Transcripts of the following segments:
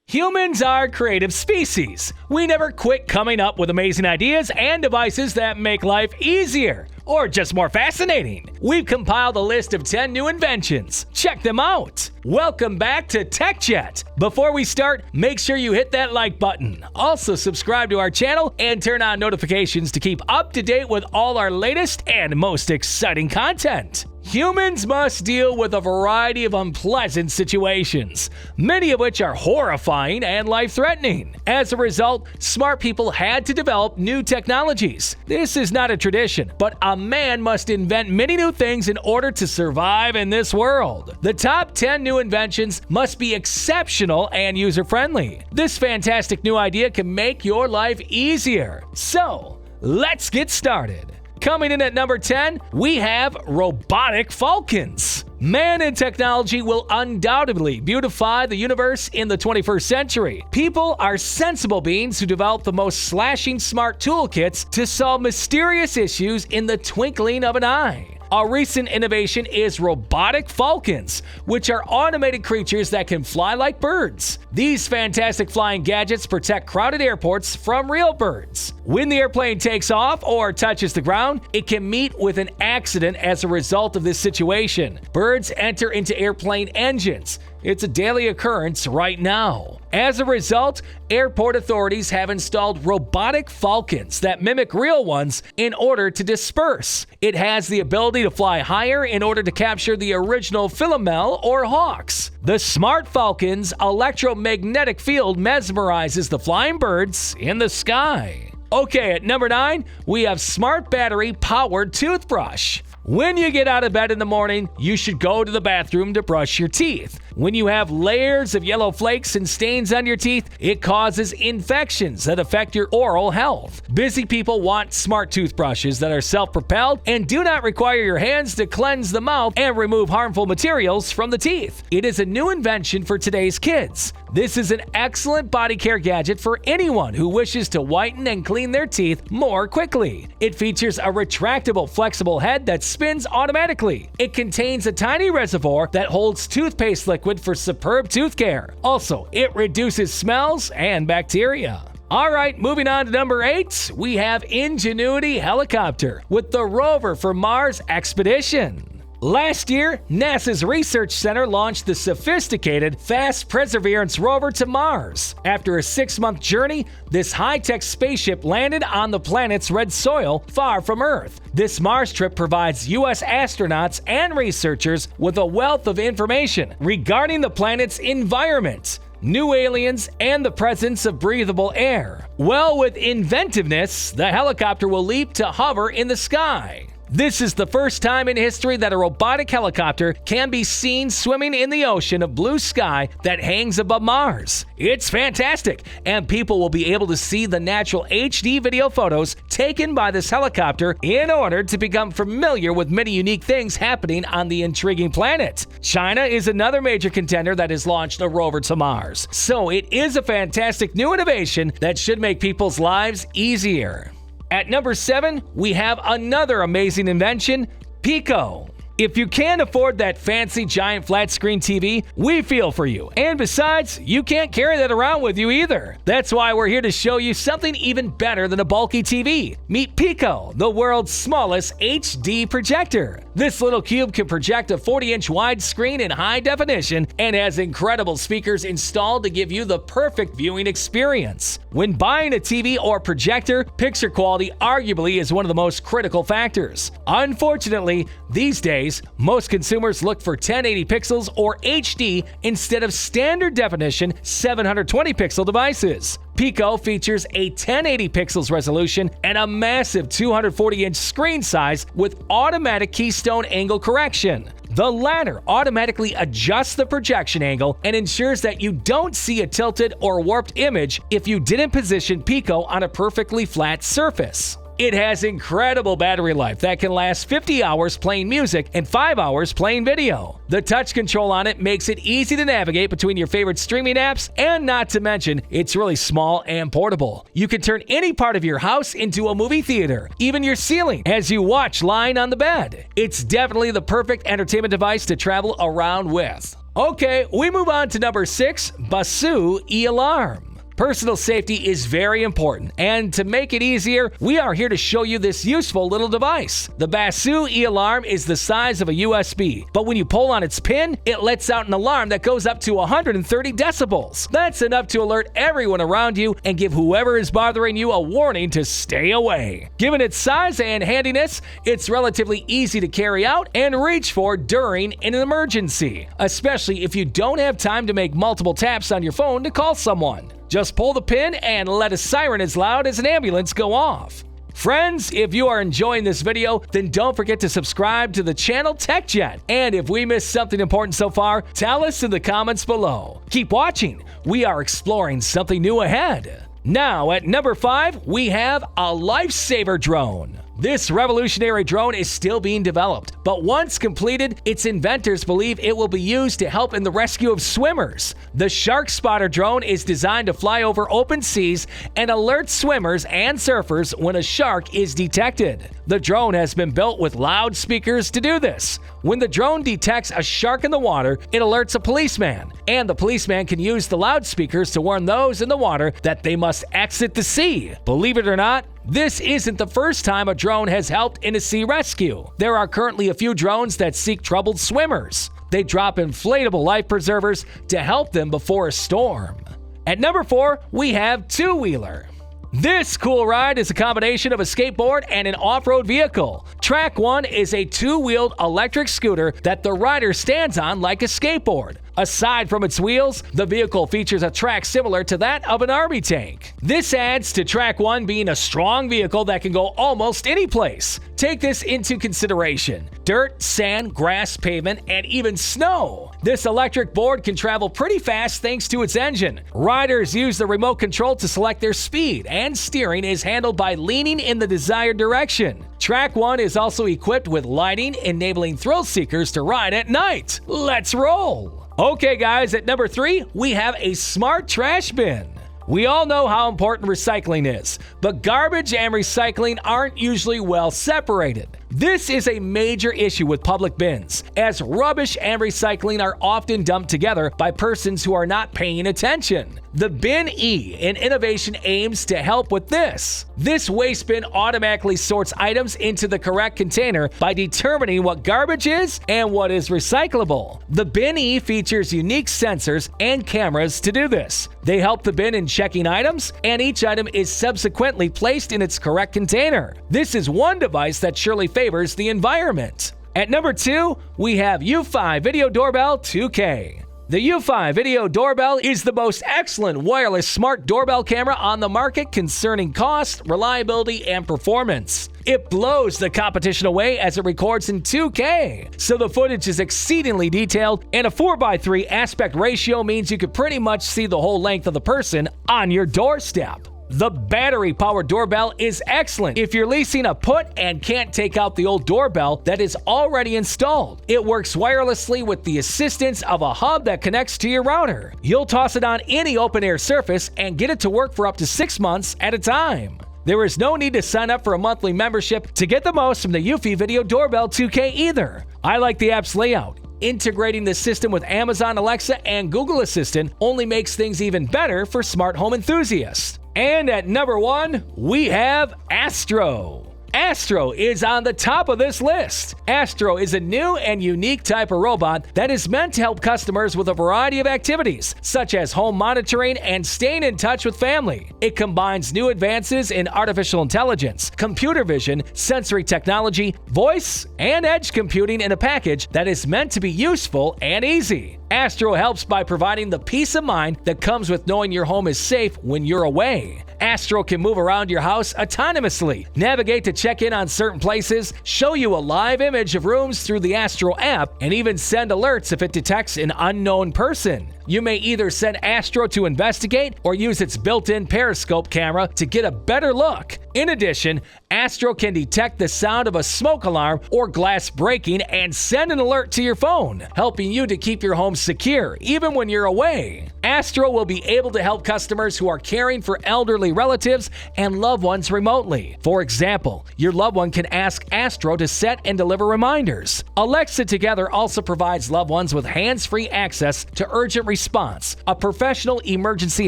Humans are creative species. We never quit coming up with amazing ideas and devices that make life easier or just more fascinating. We've compiled a list of 10 new inventions. Check them out. Welcome back to TechJet. Before we start, make sure you hit that like button. Also subscribe to our channel and turn on notifications to keep up to date with all our latest and most exciting content. Humans must deal with a variety of unpleasant situations, many of which are horrifying and life-threatening. As a result, smart people had to develop new technologies. This is not a tradition, but a man must invent many new things in order to survive in this world. The top 10 new inventions must be exceptional and user-friendly. This fantastic new idea can make your life easier. So, let's get started. Coming in at number 10, we have Robotic Falcons. Man and technology will undoubtedly beautify the universe in the 21st century. People are sensible beings who develop the most slashing smart toolkits to solve mysterious issues in the twinkling of an eye. A recent innovation is Robotic Falcons, which are automated creatures that can fly like birds. These fantastic flying gadgets protect crowded airports from real birds. When the airplane takes off or touches the ground, it can meet with an accident as a result of this situation. Birds enter into airplane engines. It's a daily occurrence right now. As a result, airport authorities have installed robotic falcons that mimic real ones in order to disperse. It has the ability to fly higher in order to capture the original Philomel or hawks. The smart falcon's electromagnetic field mesmerizes the flying birds in the sky. Okay, at number 9, we have smart battery-powered toothbrush. When you get out of bed in the morning, you should go to the bathroom to brush your teeth. When you have layers of yellow flakes and stains on your teeth, it causes infections that affect your oral health. Busy people want smart toothbrushes that are self-propelled and do not require your hands to cleanse the mouth and remove harmful materials from the teeth. It is a new invention for today's kids. This is an excellent body care gadget for anyone who wishes to whiten and clean their teeth more quickly. It features a retractable, flexible head that spins automatically. It contains a tiny reservoir that holds toothpaste liquid for superb tooth care. Also, it reduces smells and bacteria. Alright, moving on to number 8, we have Ingenuity Helicopter with the rover for Mars expedition. Last year, NASA's Research Center launched the sophisticated Fast Perseverance rover to Mars. After a 6-month journey, this high-tech spaceship landed on the planet's red soil far from Earth. This Mars trip provides U.S. astronauts and researchers with a wealth of information regarding the planet's environment, new aliens, and the presence of breathable air. Well, with inventiveness, the helicopter will leap to hover in the sky. This is the first time in history that a robotic helicopter can be seen swimming in the ocean of blue sky that hangs above Mars. It's fantastic, and people will be able to see the natural HD video photos taken by this helicopter in order to become familiar with many unique things happening on the intriguing planet. China is another major contender that has launched a rover to Mars, so it is a fantastic new innovation that should make people's lives easier. At number 7, we have another amazing invention, PIQO. If you can't afford that fancy giant flat screen TV, we feel for you. And besides, you can't carry that around with you either. That's why we're here to show you something even better than a bulky TV. Meet PIQO, the world's smallest HD projector. This little cube can project a 40-inch wide screen in high definition and has incredible speakers installed to give you the perfect viewing experience. When buying a TV or projector, picture quality arguably is one of the most critical factors. Unfortunately, these days, most consumers look for 1080 pixels or HD instead of standard definition 720 pixel devices. PIQO features a 1080 pixels resolution and a massive 240-inch screen size with automatic keystone angle correction. The latter automatically adjusts the projection angle and ensures that you don't see a tilted or warped image if you didn't position PIQO on a perfectly flat surface. It has incredible battery life that can last 50 hours playing music and 5 hours playing video. The touch control on it makes it easy to navigate between your favorite streaming apps, and not to mention, it's really small and portable. You can turn any part of your house into a movie theater, even your ceiling, as you watch lying on the bed. It's definitely the perfect entertainment device to travel around with. Okay, we move on to number 6, Basu E-alarm. Personal safety is very important, and to make it easier, we are here to show you this useful little device. The Basu E-alarm is the size of a USB, but when you pull on its pin, it lets out an alarm that goes up to 130 decibels. That's enough to alert everyone around you and give whoever is bothering you a warning to stay away. Given its size and handiness, it's relatively easy to carry out and reach for during an emergency, especially if you don't have time to make multiple taps on your phone to call someone. Just pull the pin and let a siren as loud as an ambulance go off. Friends, if you are enjoying this video, then don't forget to subscribe to the channel TechJet. And if we missed something important so far, tell us in the comments below. Keep watching. We are exploring something new ahead. Now, at number 5, we have a Lifesaver drone. This revolutionary drone is still being developed, but once completed, its inventors believe it will be used to help in the rescue of swimmers. The Shark Spotter drone is designed to fly over open seas and alert swimmers and surfers when a shark is detected. The drone has been built with loudspeakers to do this. When the drone detects a shark in the water, it alerts a policeman, and the policeman can use the loudspeakers to warn those in the water that they must exit the sea. Believe it or not, this isn't the first time a drone has helped in a sea rescue. There are currently a few drones that seek troubled swimmers. They drop inflatable life preservers to help them before a storm. At number 4, we have Two-Wheeler. This cool ride is a combination of a skateboard and an off-road vehicle. Track 1 is a two-wheeled electric scooter that the rider stands on like a skateboard. Aside from its wheels, the vehicle features a track similar to that of an army tank. This adds to Track 1 being a strong vehicle that can go almost any place. Take this into consideration: dirt, sand, grass, pavement, and even snow. This electric board can travel pretty fast thanks to its engine. Riders use the remote control to select their speed, and steering is handled by leaning in the desired direction. Track 1 is also equipped with lighting, enabling thrill seekers to ride at night. Let's roll! Okay guys, at number 3, we have a smart trash bin. We all know how important recycling is, but garbage and recycling aren't usually well separated. This is a major issue with public bins, as rubbish and recycling are often dumped together by persons who are not paying attention. The Bin E, an innovation, aims to help with this. This waste bin automatically sorts items into the correct container by determining what garbage is and what is recyclable. The Bin E features unique sensors and cameras to do this. They help the bin in checking items, and each item is subsequently placed in its correct container. This is one device that surely favors the environment. At number 2, we have Eufy Video Doorbell 2K. The Eufy Video Doorbell is the most excellent wireless smart doorbell camera on the market concerning cost, reliability, and performance. It blows the competition away as it records in 2K, so the footage is exceedingly detailed, and a 4:3 aspect ratio means you can pretty much see the whole length of the person on your doorstep. The battery-powered doorbell is excellent if you're leasing a put and can't take out the old doorbell that is already installed. It works wirelessly with the assistance of a hub that connects to your router. You'll toss it on any open-air surface and get it to work for up to 6 months at a time. There is no need to sign up for a monthly membership to get the most from the Eufy Video Doorbell 2K either. I like the app's layout. Integrating the system with Amazon Alexa and Google Assistant only makes things even better for smart home enthusiasts. And at number 1, we have Astro. Astro is on the top of this list. Astro is a new and unique type of robot that is meant to help customers with a variety of activities, such as home monitoring and staying in touch with family. It combines new advances in artificial intelligence, computer vision, sensory technology, voice, and edge computing in a package that is meant to be useful and easy. Astro helps by providing the peace of mind that comes with knowing your home is safe when you're away. Astro can move around your house autonomously, navigate to check in on certain places, show you a live image of rooms through the Astro app, and even send alerts if it detects an unknown person. You may either send Astro to investigate or use its built-in periscope camera to get a better look. In addition, Astro can detect the sound of a smoke alarm or glass breaking and send an alert to your phone, helping you to keep your home secure even when you're away. Astro will be able to help customers who are caring for elderly relatives and loved ones remotely. For example, your loved one can ask Astro to set and deliver reminders. Alexa Together also provides loved ones with hands-free access to urgent response, a professional emergency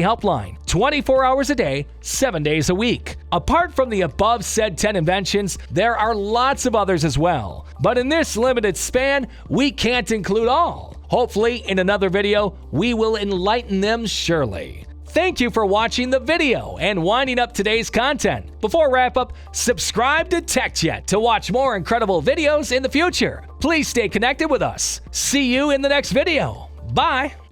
helpline, 24 hours a day, 7 days a week. Apart from the above said 10 inventions, there are lots of others as well. But in this limited span, we can't include all. Hopefully, in another video, we will enlighten them surely. Thank you for watching the video and winding up today's content. Before wrap up, subscribe to TechJet to watch more incredible videos in the future. Please stay connected with us. See you in the next video. Bye.